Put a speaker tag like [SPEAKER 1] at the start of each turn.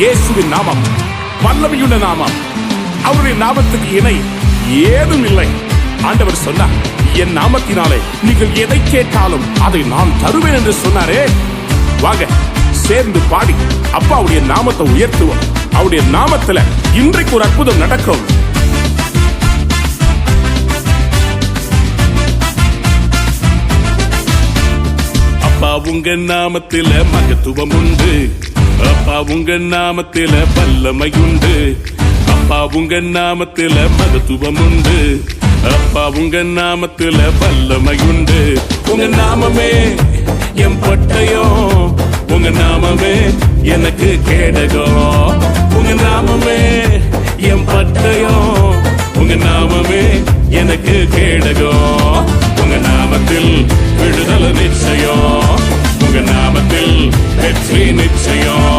[SPEAKER 1] இயேசுவின் நாமம் வல்லமையுள்ள நாமம். அவருடைய நாமத்துக்கு இணை ஏதும் இல்லை. ஆண்டவர் சொன்னார், என் நாமத்தினாலே நீங்கள் எதை கேட்டாலும் அதை நான் தருவேன் என்று சொன்னாரே. வாங்க சேர்ந்து பாடி அப்பாவுடைய நாமத்தை உயர்த்துவோம். அவருடைய நாமத்துல இன்றைக்கு ஒரு அற்புதம் நடக்கும். அப்பா உங்க நாமத்தில மகத்துவம் உண்டு. அப்பா உங்க நாமத்தில வல்லமை உண்டு. அப்பா உங்க நாமத்தில மகத்துவம் உண்டு. அப்பா உங்க நாமத்தில வல்லமை உண்டு. உங்க நாமமே என் பட்டயம், உங்க நாமமே எனக்கு கேடகம். உங்க நாமமே என் பட்டயம், உங்க நாமமே எனக்கு கேடகம். உங்க நாமத்தில் விடுதலை நிச்சயம், உங்க நாமத்தில் வெற்றி நிச்சயம்.